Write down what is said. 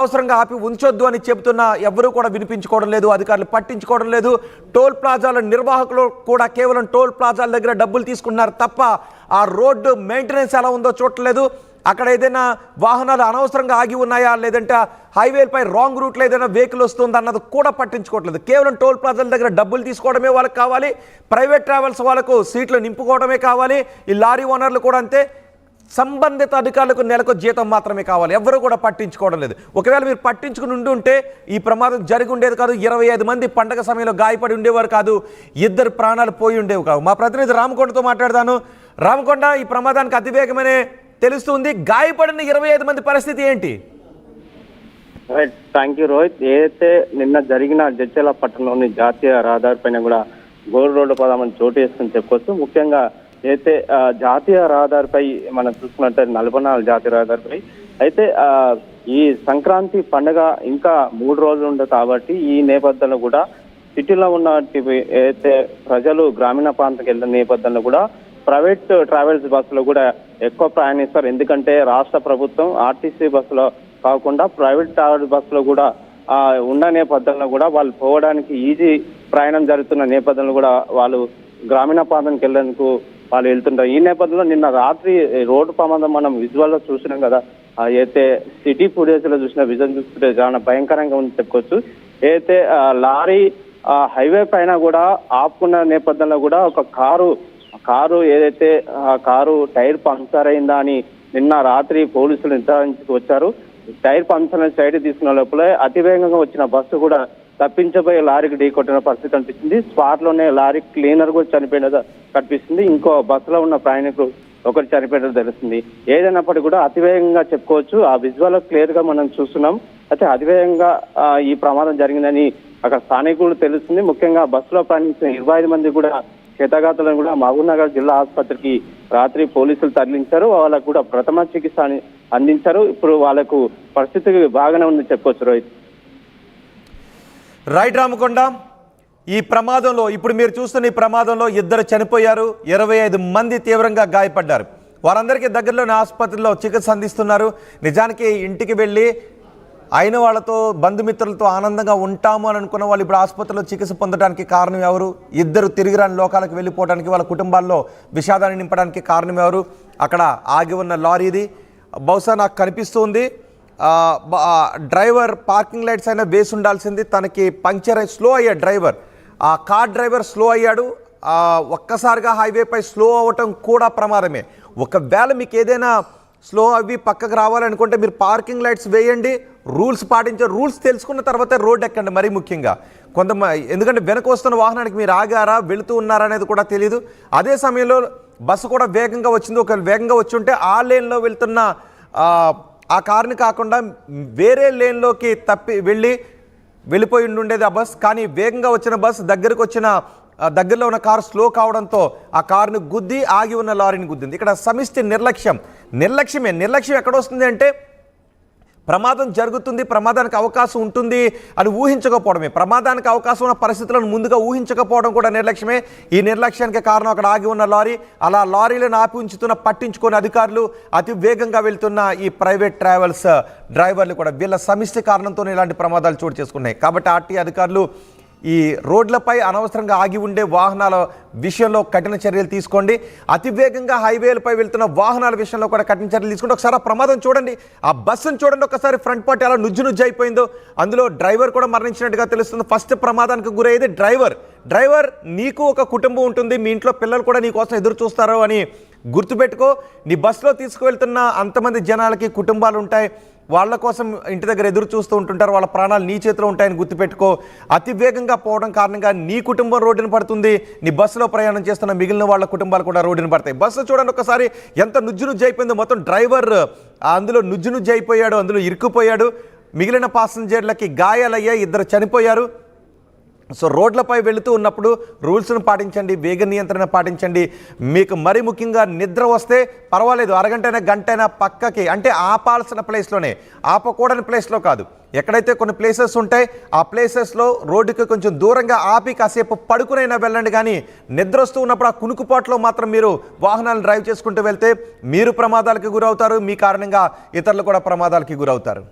అవసరంగా ఆపి ఉంచొద్దు అని చెబుతున్నా ఎవరూ కూడా వినిపించుకోవడం లేదు, అధికారులు పట్టించుకోవడం లేదు. టోల్ ప్లాజాల నిర్వాహకులు కూడా కేవలం టోల్ ప్లాజాల దగ్గర డబ్బులు తీసుకుంటున్నారు తప్ప ఆ రోడ్డు మెయింటెనెన్స్ ఎలా ఉందో చూడట్లేదు. అక్కడ ఏదైనా వాహనాలు అనవసరంగా ఆగి ఉన్నాయా, లేదంటే హైవేలపై రాంగ్ రూట్లో ఏదైనా వెహికల్ వస్తుంది అన్నది కూడా పట్టించుకోవట్లేదు. కేవలం టోల్ ప్లాజాల దగ్గర డబ్బులు తీసుకోవడమే వాళ్ళకి కావాలి. ప్రైవేట్ ట్రావెల్స్ వాళ్ళకు సీట్లు నింపుకోవడమే కావాలి. ఈ లారీ ఓనర్లు కూడా అంతే. సంబంధిత అధికారులకు నెలకు జీతం మాత్రమే కావాలి. ఎవరు కూడా పట్టించుకోవడం లేదు. ఒకవేళ మీరు పట్టించుకుని ఉంటే ఈ ప్రమాదం జరిగి ఉండేది కాదు. 25 మంది పండగ సమయంలో గాయపడి ఉండేవారు కాదు. 2 ప్రాణాలు పోయి ఉండేవి కావు. మా ప్రతినిధి రామకొండతో మాట్లాడతాను. రామకొండ, ఈ ప్రమాదానికి అతివేగమనే తెలుస్తుంది. గాయపడిన 25 మంది పరిస్థితి ఏంటి? Right, thank you Rohit. ఏదైతే నిన్న జరిగిన జడ్చర్ల పట్టణంలోని జాతీయ రహదారిపైన కూడా గోల్డ్ రోడ్డు ప్రమాదం చోటు చేసుకుని చెప్పుకోవచ్చు. ముఖ్యంగా అయితే జాతీయ రహదారిపై మనం చూసుకున్నట్టు 44 జాతీయ రహదారిపై అయితే ఈ సంక్రాంతి పండుగ ఇంకా 3 రోజులు ఉండదు కాబట్టి ఈ నేపథ్యంలో కూడా సిటీలో ఉన్న ఏదైతే ప్రజలు గ్రామీణ ప్రాంతానికి వెళ్ళిన నేపథ్యంలో కూడా ప్రైవేట్ ట్రావెల్స్ బస్సులో కూడా ఎక్కువ ప్రయాణిస్తారు. ఎందుకంటే రాష్ట్ర ప్రభుత్వం ఆర్టీసీ బస్సులో కాకుండా ప్రైవేట్ ట్రావెల్స్ బస్సులో కూడా ఉన్న నేపథ్యంలో కూడా వాళ్ళు పోవడానికి ఈజీ ప్రయాణం జరుగుతున్న నేపథ్యంలో కూడా వాళ్ళు గ్రామీణ ప్రాంతానికి వెళ్ళడానికి వాళ్ళు వెళ్తుంటారు. ఈ నేపథ్యంలో నిన్న రాత్రి రోడ్డు ప్రమాదం మనం విజువల్ లో చూసినాం కదా. అయితే సిటీ ఫుటేజ్ లో చూసిన విజువల్ చూస్తుంటే చాలా భయంకరంగా ఉంది చెప్పుకోవచ్చు. అయితే లారీ హైవే పైన కూడా ఆపుకున్న నేపథ్యంలో కూడా ఒక కారు ఏదైతే కారు టైర్ పంక్చర్ అయిందా అని నిన్న రాత్రి పోలీసులు నిర్ధారించుకు వచ్చారు. టైర్ పంక్చర్ సైడ్ తీసుకున్న లోపల అతివేగంగా వచ్చిన బస్సు కూడా తప్పించబోయే లారీకి ఢీకొట్టిన పరిస్థితి కనిపిస్తుంది. స్పాట్ లోనే లారీ క్లీనర్ కూడా చనిపోయినది కనిపిస్తుంది. ఇంకో బస్సులో ఉన్న ప్రయాణికులు ఒకరు చనిపోయినట్టు తెలుస్తుంది. ఏదైనప్పటికీ కూడా అతివేగంగా చెప్పుకోవచ్చు. ఆ విజువల్ క్లియర్ గా మనం చూస్తున్నాం. అయితే అతివేగంగా ఈ ప్రమాదం జరిగిందని అక్కడ స్థానికులు తెలుస్తుంది. ముఖ్యంగా బస్సులో ప్రయాణించిన 25 మంది కూడా క్షతగాతులను కూడా మహబూబ్నగర్ జిల్లా ఆసుపత్రికి రాత్రి పోలీసులు తరలించారు. వాళ్ళకు కూడా ప్రథమ చికిత్స అందించారు. ఇప్పుడు వాళ్ళకు పరిస్థితి బాగానే ఉంది చెప్పుకోవచ్చు రోహిత్. రైట్ రామకొండ, ఈ ప్రమాదంలో ఇప్పుడు మీరు చూస్తున్న ఈ ప్రమాదంలో 2 చనిపోయారు, 25 మంది తీవ్రంగా గాయపడ్డారు. వారందరికీ దగ్గరలోని ఆసుపత్రిలో చికిత్స అందిస్తున్నారు. నిజానికి ఇంటికి వెళ్ళి అయిన వాళ్ళతో బంధుమిత్రులతో ఆనందంగా ఉంటాము అని అనుకున్న వాళ్ళు ఇప్పుడు ఆసుపత్రిలో చికిత్స పొందడానికి కారణం ఎవరు? 2 తిరిగి రాని లోకాలకు వెళ్ళిపోవడానికి, వాళ్ళ కుటుంబాల్లో విషాదాన్ని నింపడానికి కారణం ఎవరు? అక్కడ ఆగి ఉన్న లారీది బహుశా నాకు కనిపిస్తుంది. డ్రైవర్ పార్కింగ్ లైట్స్ అయినా వేసి ఉండాల్సింది. తనకి పంక్చర్ అయి స్లో అయ్యాడు డ్రైవర్. ఆ కార్ డ్రైవర్ స్లో అయ్యాడు. ఒక్కసారిగా హైవేపై స్లో అవ్వటం కూడా ప్రమాదమే. ఒకవేళ మీకు ఏదైనా స్లో అవి పక్కకు రావాలనుకుంటే మీరు పార్కింగ్ లైట్స్ వేయండి, రూల్స్ పాటించే రూల్స్ తెలుసుకున్న తర్వాత రోడ్ ఎక్కండి. మరీ ముఖ్యంగా ఎందుకంటే వెనక వస్తున్న వాహనానికి మీరు ఆగారా, వెళుతూ ఉన్నారా అనేది కూడా తెలియదు. అదే సమయంలో బస్సు కూడా వేగంగా వచ్చింది. ఒకవేళ వేగంగా వచ్చి ఉంటే ఆ లేన్లో వెళ్తున్న ఆ కార్ని కాకుండా వేరే లేన్లోకి వెళ్ళిపోయి ఉండేది ఆ బస్. కానీ వేగంగా వచ్చిన బస్ దగ్గరలో ఉన్న కారు స్లో కావడంతో ఆ కారుని గుద్ది ఆగి ఉన్న లారీని గుద్దింది. ఇక్కడ సమిష్టి నిర్లక్ష్యం ఎక్కడ వస్తుంది అంటే ప్రమాదం జరుగుతుంది, ప్రమాదానికి అవకాశం ఉంటుంది అని ఊహించకపోవడమే. ప్రమాదానికి అవకాశం ఉన్న పరిస్థితులను ముందుగా ఊహించకపోవడం కూడా నిర్లక్ష్యమే. ఈ నిర్లక్ష్యానికి కారణం అక్కడ ఆగి ఉన్న లారీ. అలా లారీలను ఆపి ఉంచుతున్న పట్టించుకునే అధికారులు, అతి వేగంగా వెళ్తున్న ఈ ప్రైవేట్ ట్రావెల్స్ డ్రైవర్లు కూడా వీళ్ళ సమిష్టి కారణంతోనే ఇలాంటి ప్రమాదాలు చోటు చేసుకున్నాయి. కాబట్టి ఆర్టీ అధికారులు ఈ రోడ్లపై అనవసరంగా ఆగి ఉండే వాహనాల విషయంలో కఠిన చర్యలు తీసుకోండి. అతివేగంగా హైవేలపై వెళ్తున్న వాహనాల విషయంలో కూడా కఠిన చర్యలు తీసుకోండి. ఒకసారి ఆ ప్రమాదం చూడండి, ఆ బస్సును చూడండి. ఒకసారి ఫ్రంట్ పార్టీ ఎలా నుజ్జు అయిపోయిందో. అందులో డ్రైవర్ కూడా మరణించినట్టుగా తెలుస్తుంది. ఫస్ట్ ప్రమాదానికి గురయ్యేది డ్రైవర్. నీకు ఒక కుటుంబం ఉంటుంది, మీ ఇంట్లో పిల్లలు కూడా నీ కోసం ఎదురు చూస్తారు అని గుర్తుపెట్టుకో. నీ బస్సులో తీసుకువెళ్తున్న అంతమంది జనాలకి కుటుంబాలు ఉంటాయి, వాళ్ళ కోసం ఇంటి దగ్గర ఎదురు చూస్తూ ఉంటుంటారు. వాళ్ళ ప్రాణాలు నీ చేతిలో ఉంటాయని గుర్తుపెట్టుకో. అతి వేగంగా పోవడం కారణంగా నీ కుటుంబం రోడ్డున పడుతుంది, నీ బస్సులో ప్రయాణం చేస్తున్న మిగిలిన వాళ్ళ కుటుంబాలు కూడా రోడ్డున పడతాయి. బస్సు చూడండి ఒకసారి ఎంత నుజ్జు అయిపోయిందో. మొత్తం డ్రైవర్ అందులో నుజ్జు అయిపోయాడు, అందులో ఇరుక్కుపోయాడు. మిగిలిన పాసెంజర్లకి గాయాలయ్యాయి, 2 చనిపోయారు. సో రోడ్లపై వెళుతూ ఉన్నప్పుడు రూల్స్ను పాటించండి, వేగ నియంత్రణ పాటించండి. మీకు మరీ ముఖ్యంగా నిద్ర వస్తే పర్వాలేదు, అరగంటైనా గంటైనా పక్కకి, అంటే ఆపాల్సిన ప్లేస్లోనే, ఆపకూడని ప్లేస్లో కాదు. ఎక్కడైతే కొన్ని ప్లేసెస్ ఉంటాయి ఆ ప్లేసెస్లో రోడ్డుకి కొంచెం దూరంగా ఆపి కాసేపు పడుకునైనా వెళ్ళండి. కానీ నిద్ర వస్తూ ఉన్నప్పుడు ఆ కునుకుపాట్లో మాత్రం మీరు వాహనాలను డ్రైవ్ చేసుకుంటూ వెళ్తే మీరు ప్రమాదాలకు గురవుతారు, మీ కారణంగా ఇతరులు కూడా ప్రమాదాలకి గురవుతారు.